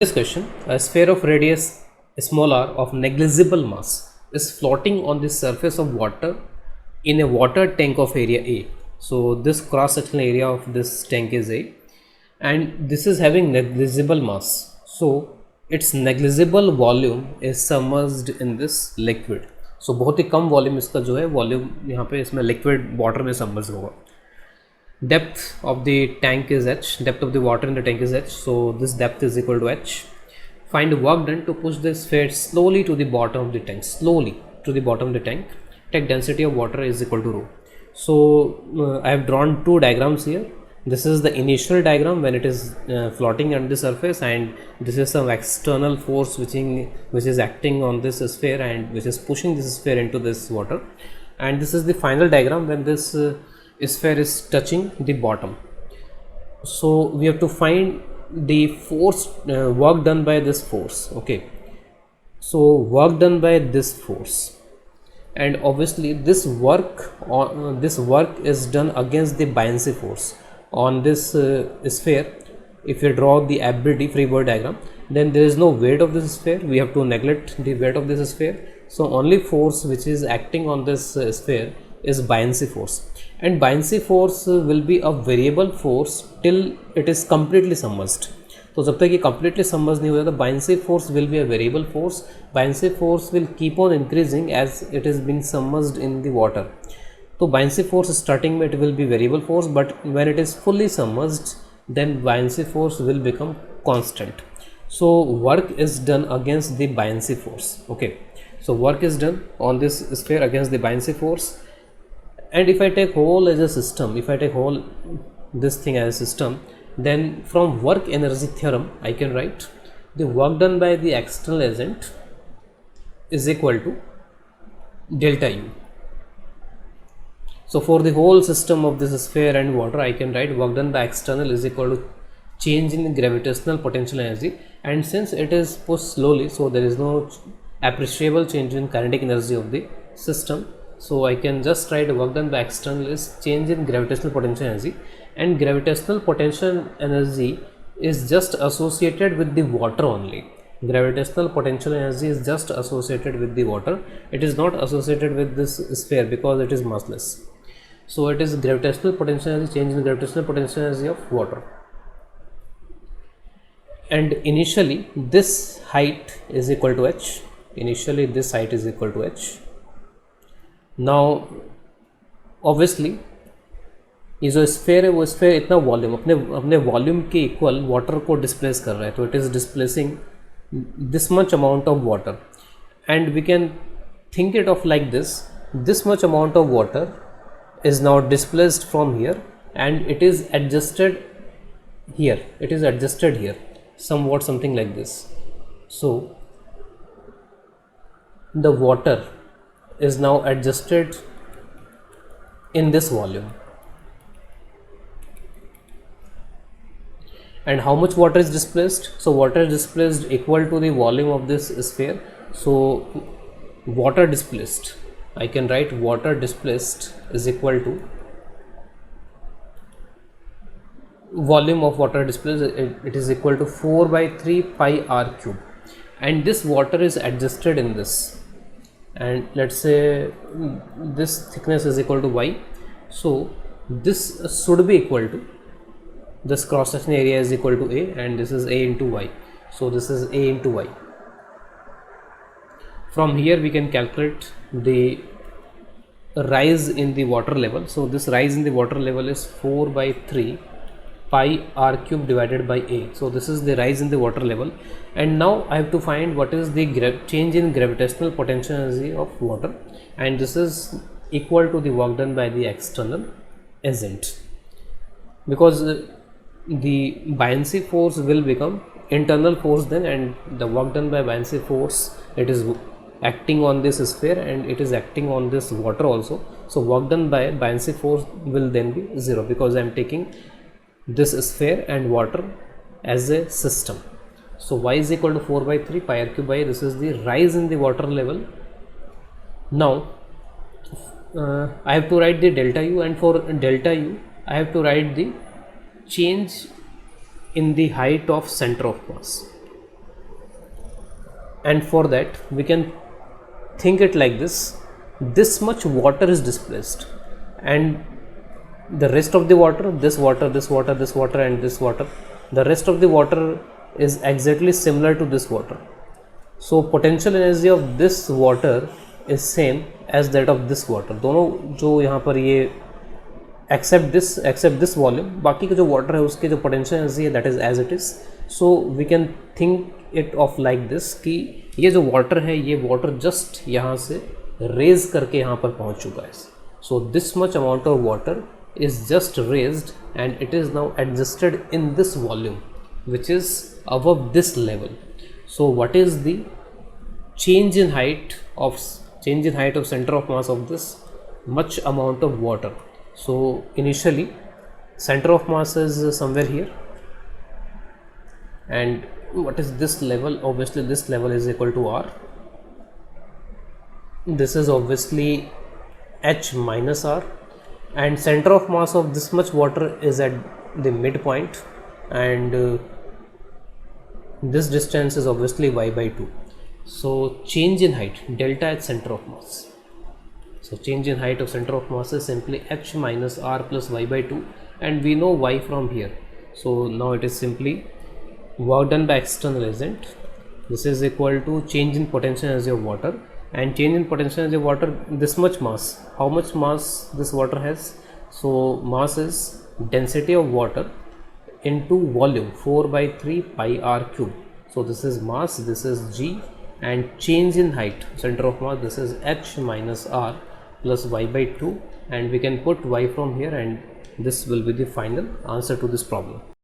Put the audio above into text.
This question, a sphere of radius small r of negligible mass is floating on the surface of water in a water tank of area A. So this cross sectional area of this tank is A and this is having negligible mass. So its negligible volume is submerged in this liquid. So बहुत ही कम volume इसका जो है volume यहाँ पे इसमें liquid water में submerge होगा. Depth of the tank is h, depth of the water in the tank is h, so this depth is equal to h. Find work done to push the sphere slowly to the bottom of the tank, slowly to the bottom of the tank. Take density of water is equal to rho. So I have drawn two diagrams here. This is the initial diagram when it is floating on the surface, and this is some external force which is acting on this sphere and which is pushing this sphere into this water, and this is the final diagram when this sphere is touching the bottom. So we have to find the force work done by this force. Okay, so work done by this force, and obviously this work is done against the buoyancy force on this sphere. If you draw the FBD free body diagram, then there is no weight of this sphere. We have to neglect the weight of this sphere. So only force which is acting on this sphere is buoyancy force, and buoyancy force will be a variable force till it is completely submerged. तो जब तक ये completely submerged नहीं हो जाता, buoyancy force will be a variable force. Buoyancy force will keep on increasing as it is being submerged in the water. तो buoyancy force starting में it will be variable force, but when it is fully submerged, then buoyancy force will become constant. So work is done against the buoyancy force. Okay, so work is done on this sphere against the buoyancy force. And if I take whole as a system, if I take whole this thing as a system, then from work energy theorem I can write the work done by the external agent is equal to delta U. So for the whole system of this sphere and water, I can write work done by external is equal to change in the gravitational potential energy, and since it is pushed slowly, so there is no appreciable change in kinetic energy of the system. So I can just write work done by external is change in gravitational potential energy, and gravitational potential energy is just associated with the water only. Gravitational potential energy is just associated with the water. It is not associated with this sphere because it is massless. So it is gravitational potential energy, change in gravitational potential energy of water. And initially this height is equal to h. Initially this height is equal to h. Now obviously ये जो sphere है वो sphere इतना volume अपने volume के equal water को displace कर रहा है, तो it is displacing this much amount of water, and we can think it of like this much amount of water is now displaced from here and it is adjusted here, somewhat something like this. So the water is now adjusted in this volume, and how much water is displaced? So water is displaced equal to the volume of this sphere. So water displaced, I can write water displaced is equal to volume of water displaced, it is equal to 4 by 3 pi r cube, and this water is adjusted in this, and let's say this thickness is equal to y. So this should be equal to, this cross section area is equal to a, and this is a into y, so this is a into y. From here we can calculate the rise in the water level. So this rise in the water level is 4 by 3 pi r cube divided by a. So this is the rise in the water level, and now I have to find what is the change in gravitational potential energy of water, and this is equal to the work done by the external agent, because the buoyancy force will become internal force then, and the work done by buoyancy force, it is acting on this sphere and it is acting on this water also. So work done by buoyancy force will then be 0, because I am taking this sphere and water as a system. So y is equal to 4 by 3 pi r cube by a. This is the rise in the water level. Now I have to write the delta u, and for delta u I have to write the change in the height of center of mass. and for that we can think it like this much water is displaced, and the rest of the water, this water, this water, this water, and this water, the rest of the water is exactly similar to this water. So potential energy of this water is same as that of this water. दोनों जो यहाँ पर ये except this volume, बाकी का जो water है उसके जो potential energy है that is as it is. So we can think it of like this कि ये जो water है ये water just यहाँ से raise करके यहाँ पर पहुँच चुका है. So this much amount of water is just raised and it is now adjusted in this volume which is above this level. So what is the change in height of center of mass of this much amount of water? So initially center of mass is somewhere here, and what is this level? Obviously this level is equal to r. This is obviously h minus r, and center of mass of this much water is at the midpoint, and this distance is obviously y by 2. So change in height delta at center of mass. So change in height of center of mass is simply h minus r plus y by 2, and we know y from here. So now it is simply work done by external agent. This is equal to change in potential energy of water, and change in potential energy of water, this much mass. How much mass this water has? So mass is density of water into volume 4 by 3 pi r cube. So this is mass, this is g, and change in height center of mass, this is h minus r plus y by 2, and we can put y from here, and this will be the final answer to this problem.